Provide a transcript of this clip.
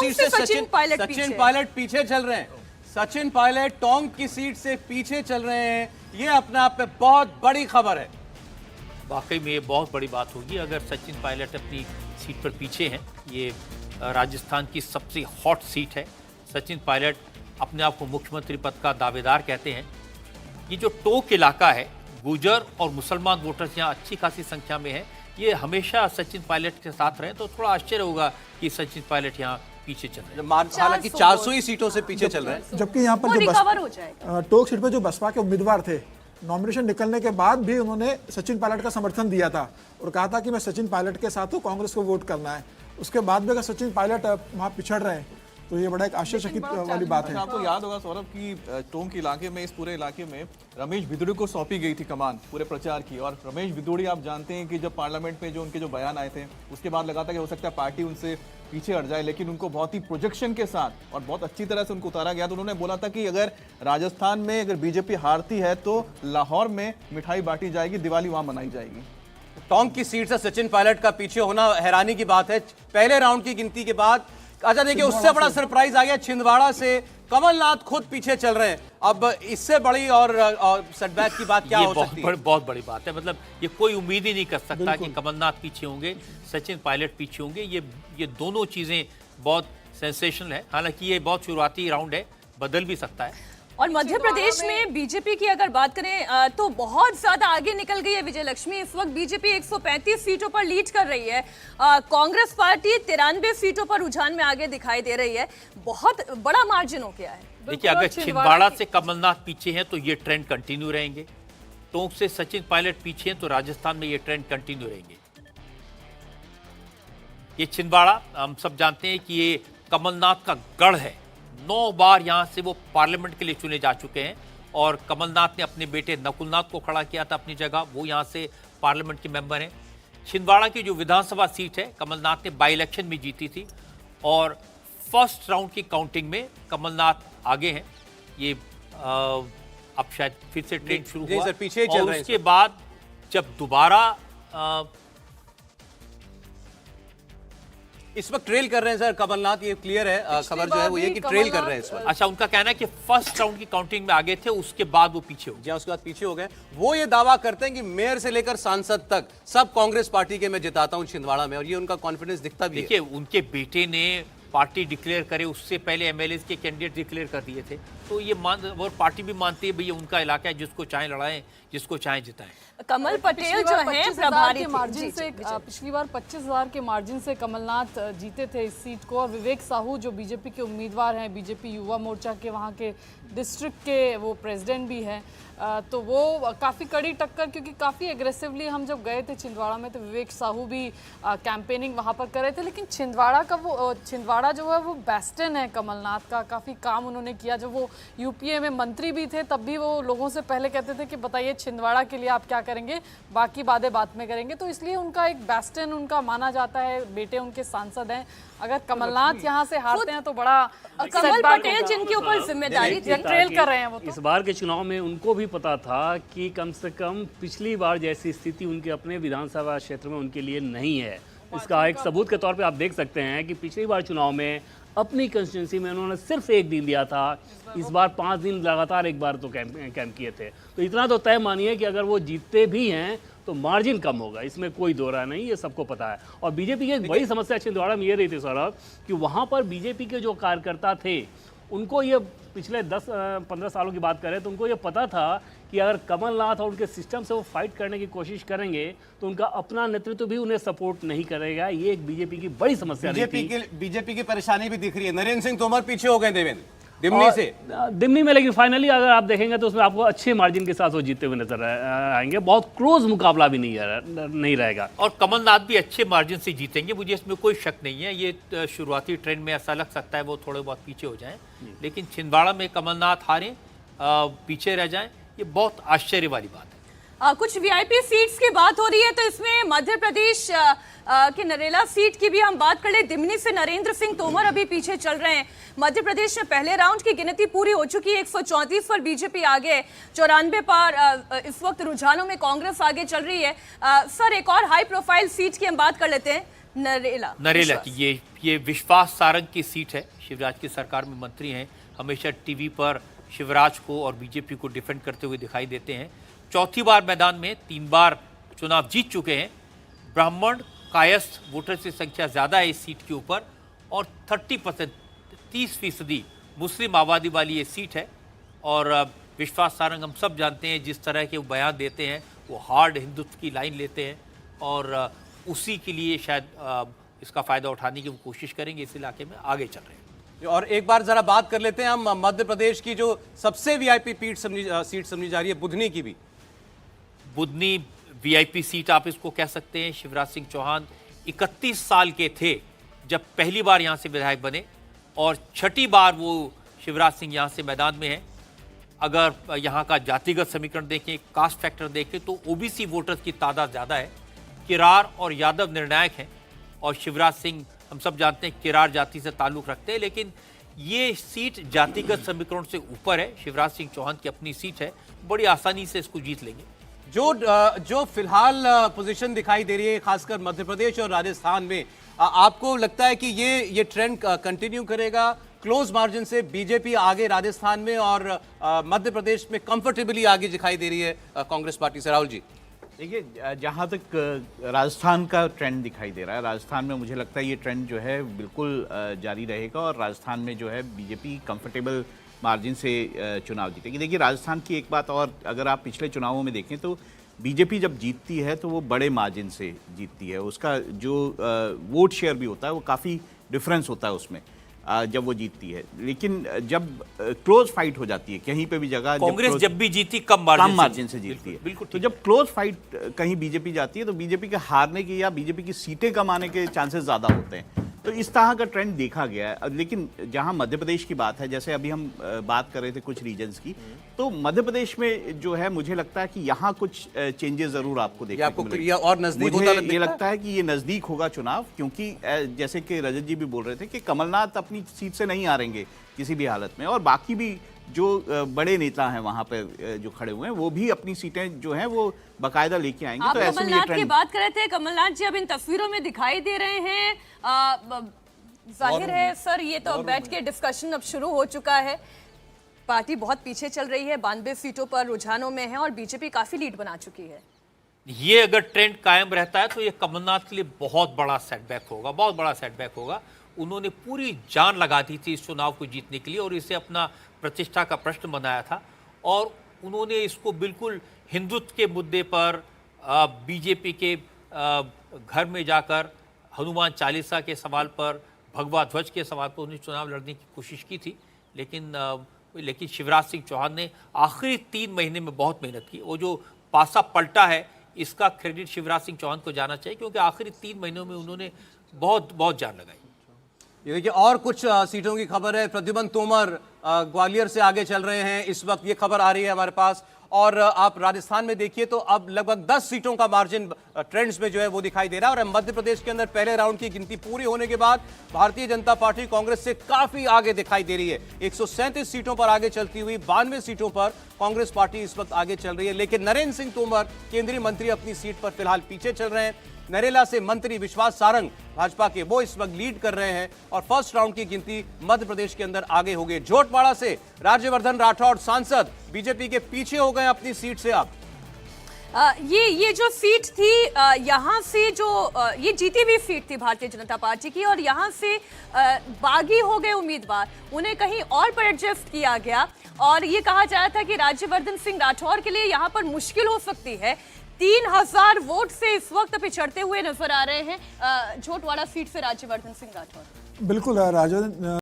Seat से सचिन पायलट पीछे चल रहे हैं। सचिन पायलट टोंक की सीट से पीछे चल रहे हैं, ये अपने आप में बहुत बड़ी खबर है। वाकई में ये बहुत बड़ी बात होगी अगर सचिन पायलट अपनी सीट पर पीछे हैं। ये राजस्थान की सबसे हॉट सीट है। सचिन पायलट अपने आप को मुख्यमंत्री पद का दावेदार कहते हैं। ये जो टोंक इलाका है, गुर्जर और मुसलमान वोटर्स यहाँ अच्छी खासी संख्या में है। ये हमेशा सचिन पायलट के साथ रहे तो थोड़ा आश्चर्य होगा कि सचिन पायलट यहाँ पीछे चल रहे हैं। हालांकि 400 ही सीटों से पीछे चल रहे हैं, जबकि यहाँ पर जो टोंक सीट पर जो बसपा के उम्मीदवार थे, नॉमिनेशन निकलने के बाद भी उन्होंने सचिन पायलट का समर्थन दिया था और कहा था कि मैं सचिन पायलट के साथ हूँ, कांग्रेस को वोट करना है। उसके बाद भी अगर सचिन पायलट वहाँ पिछड़ रहे हैं तो ये बड़ा एक आश्चर्यचकित वाली बात है। आपको याद होगा सौरभ कि टोंक इलाके में, इस पूरे इलाके में रमेश भिदोड़ी को सौंपी गई थी कमान पूरे प्रचार की। और रमेश भिदोड़ी आप जानते हैं कि जब पार्लियामेंट में जो उनके जो बयान आए थे उसके बाद लगा था कि हो सकता है पार्टी उनसे पीछे हट जाए, लेकिन उनको बहुत ही प्रोजेक्शन के साथ और बहुत अच्छी तरह से उनको उतारा गया। तो उन्होंने बोला था कि अगर राजस्थान में अगर बीजेपी हारती है तो लाहौर में मिठाई बांटी जाएगी, दिवाली वहां मनाई जाएगी। टोंक की सीट से सचिन पायलट का पीछे होना हैरानी की बात है। पहले राउंड की गिनती के बाद अच्छा देखिए, उससे बड़ा सरप्राइज आ गया छिंदवाड़ा से। कमलनाथ खुद पीछे चल रहे हैं। अब इससे बड़ी और सेटबैक की बात क्या हो सकती है? बहुत बड़ी बात है। मतलब ये कोई उम्मीद ही नहीं कर सकता कि कमलनाथ पीछे होंगे, सचिन पायलट पीछे होंगे। ये दोनों चीजें बहुत सेंसेशनल है। हालांकि ये बहुत शुरुआती राउंड है, बदल भी सकता है। और मध्य प्रदेश में बीजेपी की अगर बात करें तो बहुत ज्यादा आगे निकल गई है विजय लक्ष्मी। इस वक्त बीजेपी 135 सीटों पर लीड कर रही है। कांग्रेस पार्टी 93 सीटों पर रुझान में आगे दिखाई दे रही है। बहुत बड़ा मार्जिन हो गया है। देखिए, अगर छिंदवाड़ा से कमलनाथ पीछे हैं तो ये ट्रेंड कंटिन्यू रहेंगे। टोंक से सचिन पायलट पीछे हैं तो राजस्थान में ये ट्रेंड कंटिन्यू रहेंगे। ये छिंदवाड़ा हम सब जानते हैं कि ये कमलनाथ का गढ़ है। 9 बार यहां से वो पार्लियामेंट के लिए चुने जा चुके हैं और कमलनाथ ने अपने बेटे नकुलनाथ को खड़ा किया था अपनी जगह। वो यहां से पार्लियामेंट के मेंबर हैं। छिंदवाड़ा की जो विधानसभा सीट है, कमलनाथ ने बाई इलेक्शन में जीती थी और फर्स्ट राउंड की काउंटिंग में कमलनाथ आगे हैं। ये अब शायद फिर से ट्रेंड शुरू हुआ सर, पीछे चल रहे हैं। उसके बाद जब दोबारा इस वक्त ट्रेल कर रहे हैं सर कमलनाथ, ये क्लियर है। खबर जो है वो ये कि ट्रेल कर रहे हैं इस वक्त। अच्छा, उनका कहना है कि फर्स्ट राउंड की काउंटिंग में आगे थे, उसके बाद वो पीछे हो गए। उसके बाद पीछे हो गए। वो ये दावा करते हैं कि मेयर से लेकर सांसद तक सब कांग्रेस पार्टी के मैं जिताता हूं छिंदवाड़ा में, और ये उनका कॉन्फिडेंस दिखता भी है। देखिए, उनके बेटे ने पार्टी डिक्लेयर करे उससे पहले एमएलए के कैंडिडेट डिक्लेयर कर दिए थे, तो ये और पार्टी भी मानती है भैया उनका इलाका है, जिसको चाहे लड़ाएं, जिसको चाहे जिताएं। कमल पटेल जो है प्रभारी मार्जिन से, पिछली बार 25,000 के मार्जिन से कमलनाथ जीते थे इस सीट को। और विवेक साहू जो बीजेपी के उम्मीदवार हैं, बीजेपी युवा मोर्चा के वहाँ के डिस्ट्रिक्ट के वो प्रेसिडेंट भी हैं, तो वो काफ़ी कड़ी टक्कर, क्योंकि काफ़ी एग्रेसिवली हम जब गए थे छिंदवाड़ा में तो विवेक साहू भी कैंपेनिंग वहाँ पर कर रहे थे। लेकिन छिंदवाड़ा जो है वो बेस्टन है कमलनाथ का। काफ़ी काम उन्होंने किया। जब वो यूपीए में मंत्री भी थे तब भी वो लोगों से पहले कहते थे कि बताइए छिंदवाड़ा के लिए आप क्या करेंगे, बाकी बातें बाद में करेंगे। तो इसलिए उनका एक बेस्टन उनका माना जाता है। बेटे उनके सांसद हैं। अगर कमलनाथ यहाँ से हारते हैं तो बड़ा कमल पटेल जिनके ऊपर जिम्मेदारी ट्रेल कर रहे हैं वो तो। इस बार के चुनाव में उनको भी पता था कि कम से कम पिछली बार जैसी स्थिति उनके अपने विधानसभा क्षेत्र में उनके लिए नहीं है। इसका एक सबूत के तौर पे आप देख सकते हैं कि पिछली बार चुनाव में अपनी कंस्टिट्यूंसी में उन्होंने सिर्फ 1 दिन दिया था, इस बार 5 दिन लगातार एक बार तो कैंप किए थे। तो इतना तो तय मानिए कि अगर वो जीतते भी हैं तो मार्जिन कम होगा, इसमें कोई दो राय नहीं, ये सबको पता है। और बीजेपी की एक बड़ी समस्या छिंदवाड़ा में ये रही थी सौरभ कि वहाँ पर बीजेपी के जो कार्यकर्ता थे उनको ये पिछले 10-15 सालों की बात करें तो उनको ये पता था कि अगर कमलनाथ और उनके सिस्टम से वो फाइट करने की कोशिश करेंगे तो उनका अपना नेतृत्व भी उन्हें सपोर्ट नहीं करेगा। ये एक बीजेपी की बड़ी समस्या रही थी। बीजेपी की परेशानी भी दिख रही है। नरेंद्र सिंह तोमर पीछे हो गए देवेंद्र दिमनी से। दिमनी में, लेकिन फाइनली अगर आप देखेंगे तो उसमें आपको अच्छे मार्जिन के साथ वो जीतते हुए नजर आएंगे। बहुत क्लोज मुकाबला भी नहीं रहेगा और कमलनाथ भी अच्छे मार्जिन से जीतेंगे, मुझे इसमें कोई शक नहीं है। ये शुरुआती ट्रेंड में ऐसा लग सकता है वो थोड़े बहुत पीछे हो जाएं, लेकिन छिंदवाड़ा में कमलनाथ हारें, पीछे रह जाएं, ये बहुत आश्चर्य वाली बात है। कुछ वीआईपी सीट्स की बात हो रही है तो इसमें मध्य प्रदेश की नरेला सीट की भी हम बात कर ले। दिमनी से नरेंद्र सिंह तोमर अभी पीछे चल रहे हैं। मध्य प्रदेश में पहले राउंड की गिनती पूरी हो चुकी है। 134 पर बीजेपी आगे, 94 पर इस वक्त रुझानों में कांग्रेस आगे चल रही है। सर, एक और हाई प्रोफाइल सीट की हम बात कर लेते हैं। नरेला की ये विश्वास सारंग की सीट है। शिवराज की सरकार में मंत्री हैं, हमेशा टीवी पर शिवराज को और बीजेपी को डिफेंड करते हुए दिखाई देते हैं। चौथी बार मैदान में, 3 बार चुनाव जीत चुके हैं। ब्राह्मण कायस्थ वोटर की संख्या ज़्यादा है इस सीट के ऊपर और 30% 30% मुस्लिम आबादी वाली ये सीट है। और विश्वास सारंग हम सब जानते हैं जिस तरह के वो बयान देते हैं, वो हार्ड हिंदुत्व की लाइन लेते हैं और उसी के लिए शायद इसका फ़ायदा उठाने की वो कोशिश करेंगे, इस इलाके में आगे चल रहे हैं। और एक बार जरा बात कर लेते हैं हम मध्य प्रदेश की जो सबसे वीआईपी सीट समझी जा रही है, बुधनी की भी। बुधनी वीआईपी सीट आप इसको कह सकते हैं। शिवराज सिंह चौहान 31 साल के थे जब पहली बार यहाँ से विधायक बने और छठी बार वो शिवराज सिंह यहाँ से मैदान में हैं। अगर यहाँ का जातिगत समीकरण देखें, कास्ट फैक्टर देखें तो ओबीसी वोटर्स की तादाद ज़्यादा है। किरार और यादव निर्णायक हैं और शिवराज सिंह हम सब जानते हैं किरार जाति से ताल्लुक़ रखते हैं, लेकिन ये सीट जातिगत समीकरण से ऊपर है। शिवराज सिंह चौहान की अपनी सीट है, बड़ी आसानी से इसको जीत लेंगे। जो फिलहाल पोजीशन दिखाई दे रही है खासकर मध्य प्रदेश और राजस्थान में, आपको लगता है कि ये ट्रेंड कंटिन्यू करेगा? क्लोज मार्जिन से बीजेपी आगे राजस्थान में और मध्य प्रदेश में कंफर्टेबली आगे दिखाई दे रही है कांग्रेस पार्टी से। राहुल जी, देखिए, जहाँ तक राजस्थान का ट्रेंड दिखाई दे रहा है, राजस्थान में मुझे लगता है ये ट्रेंड जो है बिल्कुल जारी रहेगा और राजस्थान में जो है बीजेपी कंफर्टेबल मार्जिन से चुनाव जीतेगी। देखिए, राजस्थान की एक बात और, अगर आप पिछले चुनावों में देखें तो बीजेपी जब जीतती है तो वो बड़े मार्जिन से जीतती है। उसका जो वोट शेयर भी होता है वो काफ़ी डिफरेंस होता है उसमें जब वो जीतती है। लेकिन जब क्लोज फाइट हो जाती है कहीं पे भी जगह, कांग्रेस जब भी जीती कम मार्जिन से जीतती है। बिल्कुल। तो जब क्लोज फाइट कहीं बीजेपी जाती है तो बीजेपी के हारने के या बीजेपी की सीटें कम आने के चांसेस ज़्यादा होते हैं। तो इस तरह का ट्रेंड देखा गया है। लेकिन जहां मध्य प्रदेश की बात है, जैसे अभी हम बात कर रहे थे कुछ रीजन्स की, तो मध्य प्रदेश में जो है मुझे लगता है कि यहाँ कुछ चेंजेस जरूर आपको देखने को मिलेंगे। और नजदीक मुझे ये लगता है कि ये नजदीक होगा चुनाव, क्योंकि जैसे कि रजत जी भी बोल रहे थे कि कमलनाथ अपनी सीट से नहीं हारेंगे किसी भी हालत में, और बाकी भी जो बड़े नेता हैं वहां पर जो खड़े हुए हैं वो भी अपनी सीटें जो हैं वो बाकायदा लेके आएंगे। आप तो ऐसे में ये कमलनाथ की ट्रेंड, बात कर रहे थे, कमलनाथ जी अब इन तस्वीरों में दिखाई दे रहे हैं। जाहिर है सर, ये तो अब बैठ के डिस्कशन अब शुरू हो चुका है। पार्टी बहुत पीछे चल रही है, 92 सीटों पर रुझानों में है और बीजेपी काफी लीड बना चुकी है। ये अगर ट्रेंड कायम रहता है तो ये कमलनाथ के लिए बहुत बड़ा सेटबैक होगा, बहुत बड़ा सेटबैक होगा। उन्होंने पूरी जान लगा दी थी इस चुनाव को जीतने के लिए और इसे अपना प्रतिष्ठा का प्रश्न बनाया था और उन्होंने इसको बिल्कुल हिंदुत्व के मुद्दे पर बीजेपी के घर में जाकर हनुमान चालीसा के सवाल पर, भगवा ध्वज के सवाल पर उन्हें चुनाव लड़ने की कोशिश की थी। लेकिन शिवराज सिंह चौहान ने आखिरी 3 महीने में बहुत मेहनत की। वो जो पासा पलटा है इसका क्रेडिट शिवराज सिंह चौहान को जाना चाहिए, क्योंकि आखिरी 3 महीनों में उन्होंने बहुत जान लगाई। ये देखिए, और कुछ सीटों की खबर है। प्रद्युमन तोमर ग्वालियर से आगे चल रहे हैं, इस वक्त ये खबर आ रही है हमारे पास। और आप राजस्थान में देखिए तो अब लगभग 10 सीटों का मार्जिन ट्रेंड्स में जो है वो दिखाई दे रहा है। और मध्य प्रदेश के अंदर पहले राउंड की गिनती पूरी होने के बाद भारतीय जनता पार्टी कांग्रेस से काफी आगे दिखाई दे रही है। 137 सीटों पर आगे चलती हुई 92 सीटों पर कांग्रेस पार्टी इस वक्त आगे चल रही है। लेकिन नरेंद्र सिंह तोमर केंद्रीय मंत्री अपनी सीट पर फिलहाल पीछे चल रहे हैं। नरेला से मंत्री विश्वास सारंग भाजपा के, वो इस वक्त लीड कर रहे हैं और फर्स्ट राउंड की गिनती मध्य प्रदेश के अंदर आगे हो गई। झोटवाड़ा से राज्यवर्धन राठौड़ सांसद बीजेपी के पीछे हो गए अपनी सीट से। अब ये जो सीट थी, यहाँ से जो ये जीती हुई सीट थी भारतीय जनता पार्टी की और यहाँ से बागी हो गए उम्मीदवार, उन्हें कहीं और पर एडजस्ट किया गया और ये कहा जा रहा था कि राज्यवर्धन सिंह राठौड़ के लिए यहाँ पर मुश्किल हो सकती है। 3000 वोट से इस वक्त पिछड़ते हुए नजर आ रहे हैं झोटवाड़ा सीट से राज्यवर्धन सिंह राठौड़। बिल्कुल, राज्यवर्धन